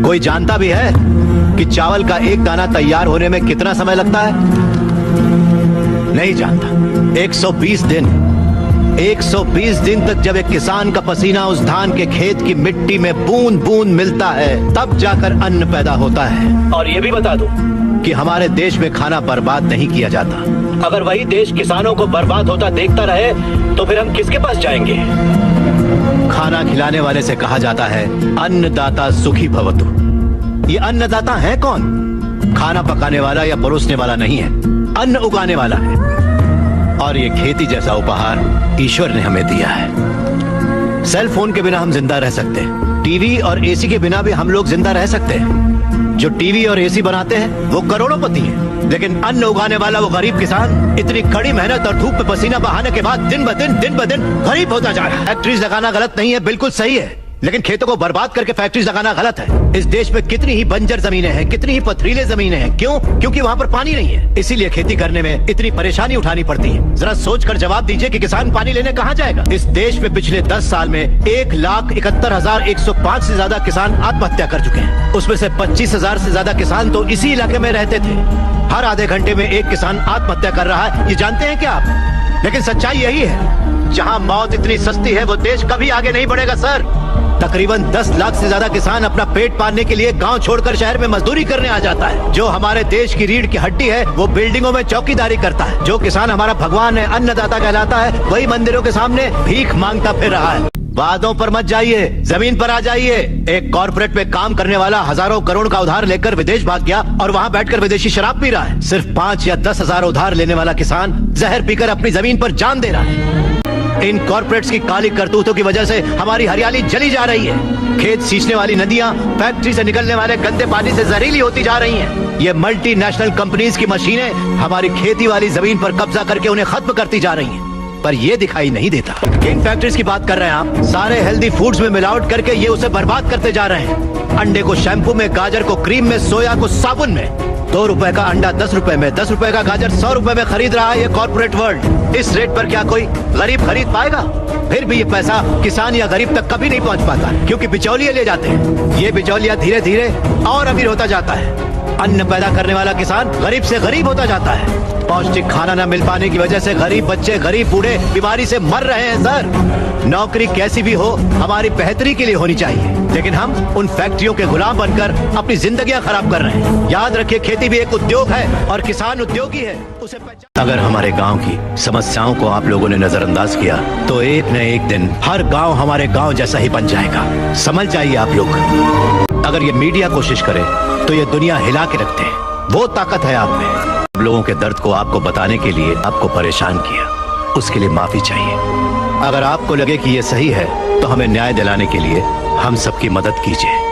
कोई जानता भी है कि चावल का एक दाना तैयार होने में कितना समय लगता है? नहीं जानता। 120 दिन। 120 दिन तक जब एक किसान का पसीना उस धान के खेत की मिट्टी में बूंद बूंद मिलता है, तब जाकर अन्न पैदा होता है। और ये भी बता दूं कि हमारे देश में खाना बर्बाद नहीं किया जाता। अगर वही देश किसानों को बर्बाद होता देखता रहे तो फिर हम किसके पास जाएंगे? खाना खिलाने वाले से कहा जाता है अन्नदाता सुखी भवतु। ये अन्नदाता है कौन? खाना पकाने वाला या परोसने वाला नहीं है, अन्न उगाने वाला है। और ये खेती जैसा उपहार ईश्वर ने हमें दिया है। सेल फोन के बिना हम जिंदा रह सकते हैं, टीवी और एसी के बिना भी हम लोग जिंदा रह सकते हैं। जो टीवी और एसी बनाते हैं वो करोड़ोंपति हैं, लेकिन अन्न उगाने वाला वो गरीब किसान इतनी कड़ी मेहनत और धूप में पसीना बहाने के बाद दिन ब दिन गरीब होता जा रहा है। फैक्ट्रीज लगाना गलत नहीं है, बिल्कुल सही है, लेकिन खेतों को बर्बाद करके फैक्ट्रीज लगाना गलत है। इस देश में कितनी ही बंजर जमीनें हैं, कितनी ही पथरीले जमीनें हैं। क्यों? क्योंकि वहाँ पर पानी नहीं है, इसीलिए खेती करने में इतनी परेशानी उठानी पड़ती है। जरा सोचकर जवाब दीजिए कि किसान पानी लेने कहाँ जाएगा? इस देश में पिछले 10 साल में 1,71,105 से ज्यादा किसान आत्महत्या कर चुके हैं। उसमें से 25,000 से ज्यादा किसान तो इसी इलाके में रहते थे। हर आधे घंटे में एक किसान आत्महत्या कर रहा है, ये जानते हैं क्या आप? लेकिन सच्चाई यही है, जहाँ मौत इतनी सस्ती है वो देश कभी आगे नहीं बढ़ेगा सर। तकरीबन 10 लाख से ज्यादा किसान अपना पेट पालने के लिए गांव छोड़कर शहर में मजदूरी करने आ जाता है। जो हमारे देश की रीढ़ की हड्डी है वो बिल्डिंगों में चौकीदारी करता है। जो किसान हमारा भगवान है, अन्नदाता कहलाता है, वही मंदिरों के सामने भीख मांगता फिर रहा है। वादों पर मत जाइए, जमीन पर आ जाइए। एक कॉर्पोरेट में काम करने वाला हजारों करोड़ का उधार लेकर विदेश भाग गया और वहाँ बैठकर विदेशी शराब पी रहा है। सिर्फ 5 या 10 हजार उधार लेने वाला किसान जहर पीकर अपनी जमीन पर जान दे रहा है। इन कॉर्पोरेट्स की काली करतूतों की वजह से हमारी हरियाली जली जा रही है। खेत सींचने वाली नदियां फैक्ट्री से निकलने वाले गंदे पानी से जहरीली होती जा रही हैं। ये मल्टीनेशनल कंपनीज की मशीनें हमारी खेती वाली जमीन पर कब्जा करके उन्हें खत्म करती जा रही हैं। पर ये दिखाई नहीं देता। किन फैक्ट्रीज की बात कर रहे हैं आप? सारे हेल्दी फूड्स में मिलावट करके ये उसे बर्बाद करते जा रहे हैं। अंडे को शैम्पू में, गाजर को क्रीम में, सोया को साबुन में। 2 रुपए का अंडा 10 रुपए में, 10 रुपए का गाजर 100 रुपए में खरीद रहा है ये कॉर्पोरेट वर्ल्ड। इस रेट पर क्या कोई गरीब खरीद पाएगा? फिर भी ये पैसा किसान या गरीब तक कभी नहीं पहुंच पाता, क्योंकि बिचौलिए ले जाते हैं। ये बिचौलिया धीरे धीरे और अमीर होता जाता है। अन्न पैदा करने वाला किसान गरीब से गरीब होता जाता है। पौष्टिक खाना न मिल पाने की वजह से गरीब बच्चे, गरीब बूढ़े बीमारी से मर रहे हैं सर। नौकरी कैसी भी हो हमारी बेहतरी के लिए होनी चाहिए, लेकिन हम उन फैक्ट्रियों के गुलाम बनकर अपनी जिंदगियां खराब कर रहे हैं। याद रखिए, खेती भी एक उद्योग है और किसान उद्योगी है, उसे अगर हमारे गांव की समस्याओं को आप लोगों ने नजरअंदाज किया तो एक न एक दिन हर गांव हमारे गांव जैसा ही बन जाएगा। समझ जाइए आप लोग। अगर ये मीडिया कोशिश करे तो ये दुनिया हिला के रखते हैं। वो ताकत है आप में। लोगों के दर्द को आपको बताने के लिए आपको परेशान किया, उसके लिए माफी चाहिए। अगर आपको लगे कि ये सही है तो हमें न्याय दिलाने के लिए हम सबकी मदद कीजिए।